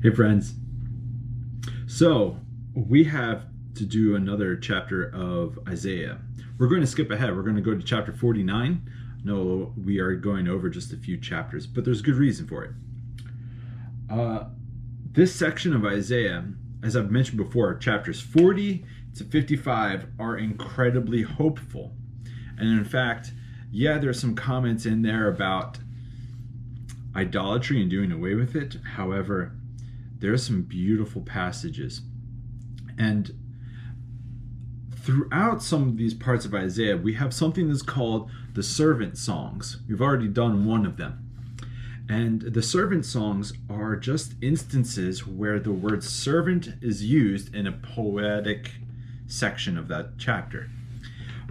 Hey friends, so we have to do another chapter of Isaiah. We're going to skip ahead. We're going to go to chapter 49. No, we are going over just a few chapters, but there's good reason for it. This section of Isaiah, as I've mentioned before, chapters 40 to 55 are incredibly hopeful. And in fact, there's some comments in there about idolatry and doing away with it. However, there are some beautiful passages. And throughout some of these parts of Isaiah, we have something that's called the servant songs. We've already done one of them. And the servant songs are just instances where the word servant is used in a poetic section of that chapter.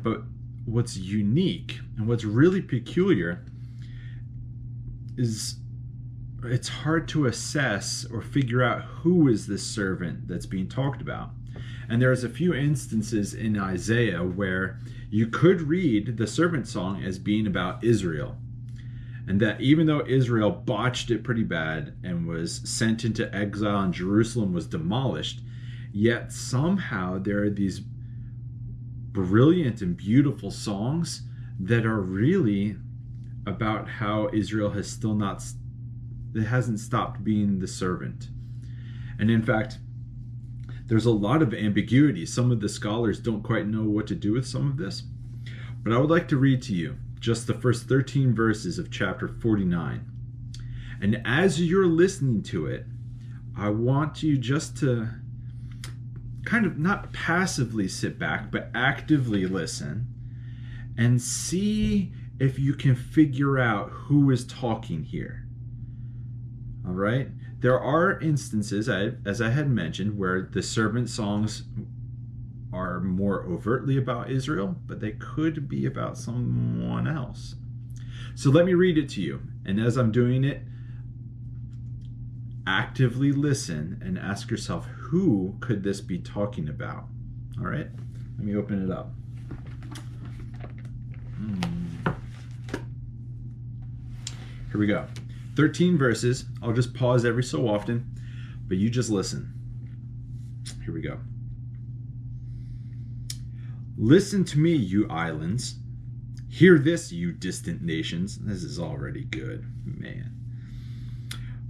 But what's unique and what's really peculiar is it's hard to assess or figure out who is this servant that's being talked about. And there's a few instances in Isaiah where you could read the servant song as being about Israel. And that even though Israel botched it pretty bad and was sent into exile and Jerusalem was demolished, yet somehow there are these brilliant and beautiful songs that are really about how Israel has still not it hasn't stopped being the servant. And in fact, there's a lot of ambiguity. Some of the scholars don't quite know what to do with some of this. But I would like to read to you just the first 13 verses of chapter 49. And as you're listening to it, I want you just to kind of not passively sit back, but actively listen and see if you can figure out who is talking here. All right. There are instances, as I had mentioned, where the servant songs are more overtly about Israel, but they could be about someone else. So let me read it to you. And as I'm doing it, actively listen and ask yourself, who could this be talking about? All right. Let me open it up. Here we go. 13 verses. I'll just pause every so often, but you just listen. Here we go. Listen to me, you islands. Hear this, you distant nations. This is already good, man.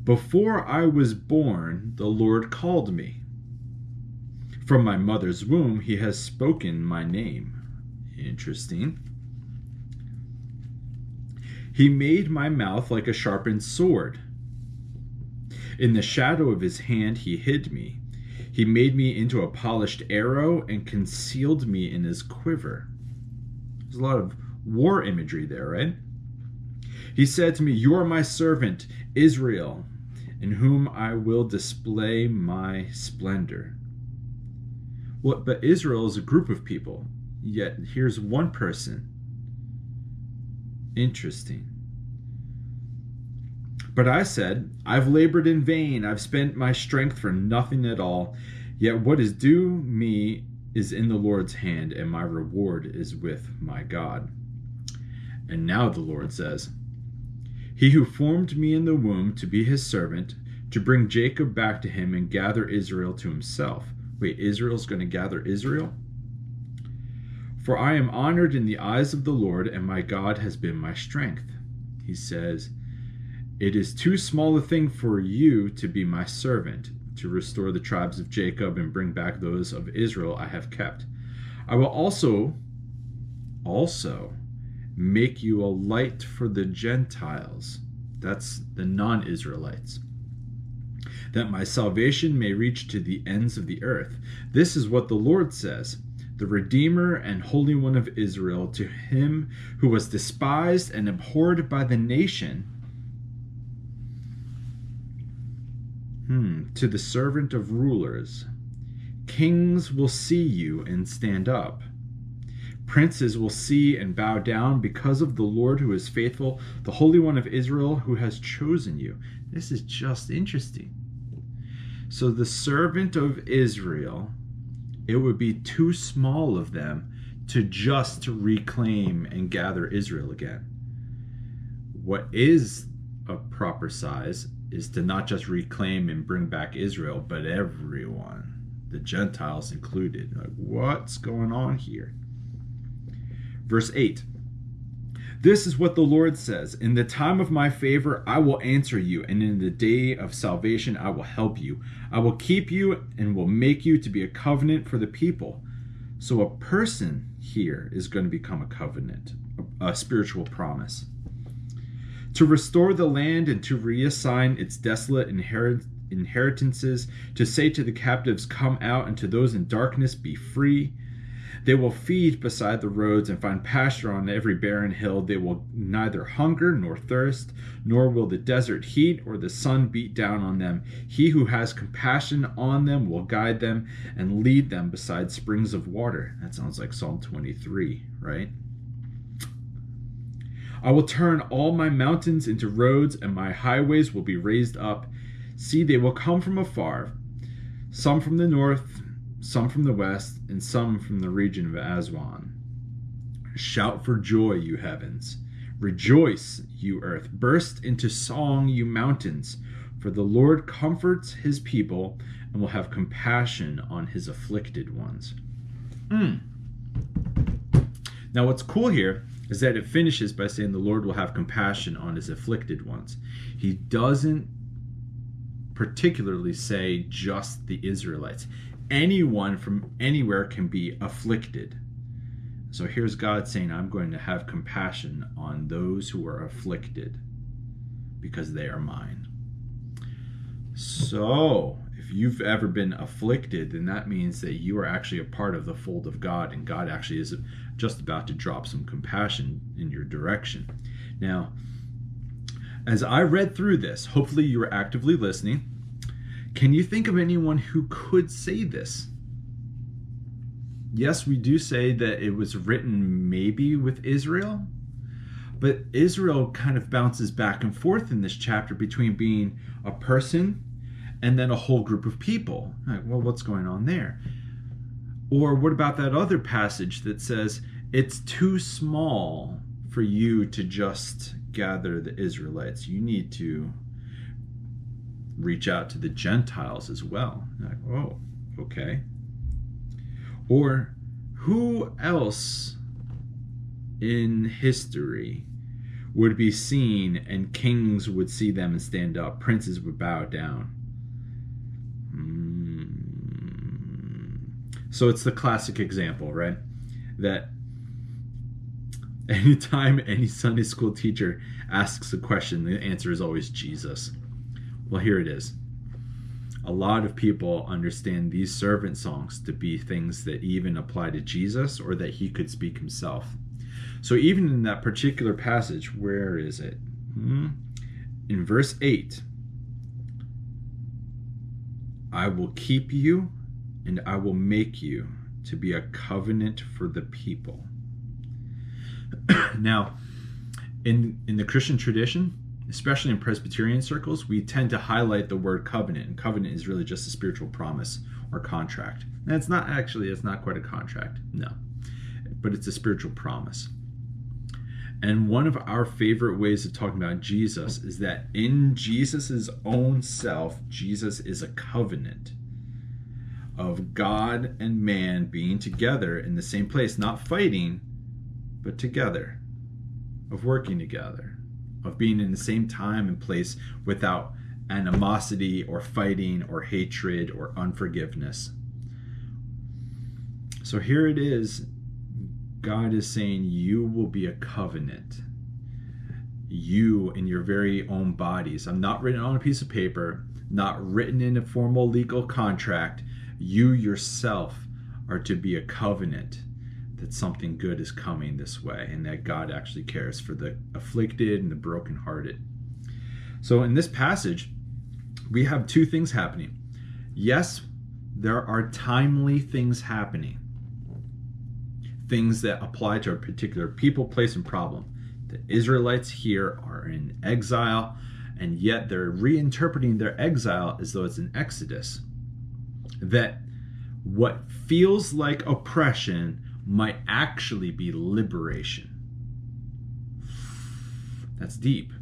Before I was born, the Lord called me. From my mother's womb, he has spoken my name. Interesting. He made my mouth like a sharpened sword. In the shadow of his hand he hid me. He made me into a polished arrow and concealed me in his quiver. There's a lot of war imagery there, right? He said to me, "You are my servant, Israel, in whom I will display my splendor." But Israel is a group of people, yet here's one person. Interesting. But I said, I've labored in vain. I've spent my strength for nothing at all. Yet what is due me is in the Lord's hand, and my reward is with my God. And now the Lord says, He who formed me in the womb to be his servant, to bring Jacob back to him and gather Israel to himself. Wait, Israel's going to gather Israel? For I am honored in the eyes of the Lord, and my God has been my strength. He says, It is too small a thing for you to be my servant, to restore the tribes of Jacob and bring back those of Israel I have kept. I will also make you a light for the Gentiles. That's the non-Israelites. That my salvation may reach to the ends of the earth. This is what the Lord says. The Redeemer and Holy One of Israel, to him who was despised and abhorred by the nation, to the servant of rulers. Kings will see you and stand up. Princes will see and bow down because of the Lord who is faithful, the Holy One of Israel who has chosen you. This is just interesting. So the servant of Israel, it would be too small of them to just reclaim and gather Israel again. What is a proper size is to not just reclaim and bring back Israel, but everyone, the Gentiles included. Like, what's going on here? Verse 8. This is what the Lord says. In the time of my favor, I will answer you, and in the day of salvation, I will help you. I will keep you and will make you to be a covenant for the people. So a person here is going to become a covenant, a spiritual promise. To restore the land and to reassign its desolate inheritances, to say to the captives, come out, and to those in darkness, be free. They will feed beside the roads and find pasture on every barren hill. They will neither hunger nor thirst, nor will the desert heat or the sun beat down on them. He who has compassion on them will guide them and lead them beside springs of water. That sounds like Psalm 23, right? I will turn all my mountains into roads, and my highways will be raised up. See, they will come from afar, some from the north, some from the west, and some from the region of Aswan. Shout for joy, you heavens. Rejoice, you earth. Burst into song, you mountains. For the Lord comforts his people and will have compassion on his afflicted ones. Now what's cool here is that it finishes by saying the Lord will have compassion on his afflicted ones. He doesn't particularly say just the Israelites. Anyone from anywhere can be afflicted. So here's God saying, I'm going to have compassion on those who are afflicted because they are mine. So if you've ever been afflicted, then that means that you are actually a part of the fold of God, and God actually is just about to drop some compassion in your direction. Now, as I read through this, hopefully you were actively listening. Can you think of anyone who could say this? Yes, we do say that it was written maybe with Israel, but Israel kind of bounces back and forth in this chapter between being a person and then a whole group of people. Like, well, what's going on there? Or what about that other passage that says it's too small for you to just gather the Israelites? You need to reach out to the Gentiles as well. Like, oh, okay. Or who else in history would be seen and kings would see them and stand up, princes would bow down? So it's the classic example, right? That anytime any Sunday school teacher asks a question, the answer is always Jesus. Well, here it is. A lot of people understand these servant songs to be things that even apply to Jesus or that he could speak himself. So even in that particular passage, where is it? In verse 8, I will keep you and I will make you to be a covenant for the people. Now, in the Christian tradition, especially in Presbyterian circles, we tend to highlight the word covenant, and covenant is really just a spiritual promise or contract. And it's not quite a contract, no, but it's a spiritual promise. And one of our favorite ways of talking about Jesus is that in Jesus's own self, Jesus is a covenant of God and man being together in the same place, not fighting, but together, of working together, of being in the same time and place without animosity or fighting or hatred or unforgiveness. So here it is. God is saying you will be a covenant. You in your very own bodies. I'm not written on a piece of paper, not written in a formal legal contract. You yourself are to be a covenant that something good is coming this way and that God actually cares for the afflicted and the brokenhearted. So in this passage, we have two things happening. Yes, there are timely things happening. Things that apply to a particular people, place, and problem. The Israelites here are in exile, and yet they're reinterpreting their exile as though it's an exodus. That what feels like oppression might actually be liberation. That's deep.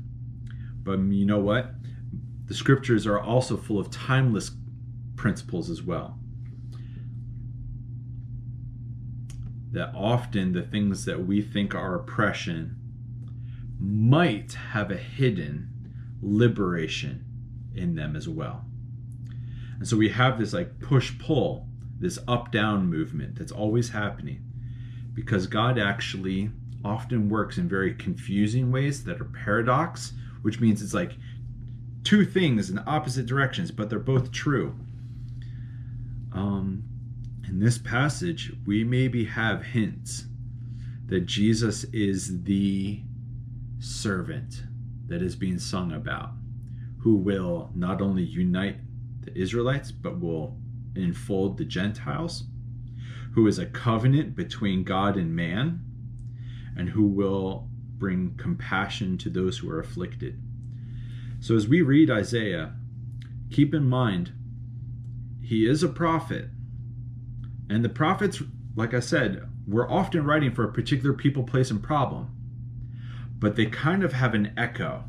But you know what? the scriptures are also full of timeless principles as well. That often the things that we think are oppression might have a hidden liberation in them as well. And so we have this like push-pull, this up-down movement that's always happening, because God actually often works in very confusing ways that are paradox, which means it's like two things in opposite directions, but they're both true. In this passage, we maybe have hints that Jesus is the servant that is being sung about, who will not only unite the Israelites, but will enfold the Gentiles, who is a covenant between God and man, and who will bring compassion to those who are afflicted. So as we read Isaiah, keep in mind, he is a prophet. And the prophets, like I said, were often writing for a particular people, place, and problem. But they kind of have an echo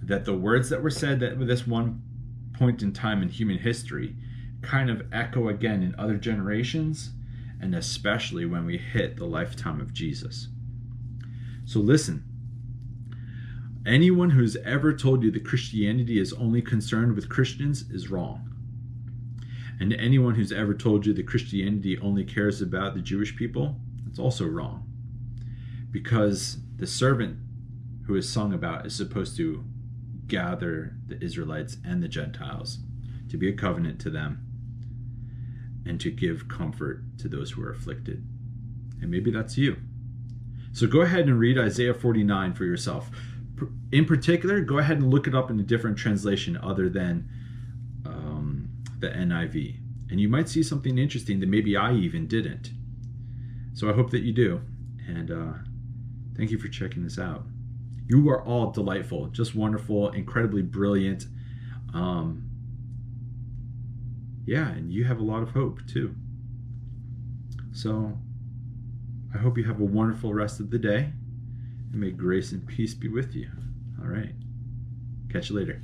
that the words that were said at this one point in time in human history kind of echo again in other generations, and especially when we hit the lifetime of Jesus. So listen, anyone who's ever told you that Christianity is only concerned with Christians is wrong. And anyone who's ever told you that Christianity only cares about the Jewish people, that's also wrong. Because the servant who is sung about is supposed to gather the Israelites and the Gentiles, to be a covenant to them, and to give comfort to those who are afflicted. And maybe that's you. So go ahead and read Isaiah 49 for yourself. In particular, go ahead and look it up in a different translation other than the NIV. And you might see something interesting that maybe I even didn't. So I hope that you do. And thank you for checking this out. You are all delightful, just wonderful, incredibly brilliant. Yeah, and you have a lot of hope too. So I hope you have a wonderful rest of the day, and may grace and peace be with you. All right. Catch you later.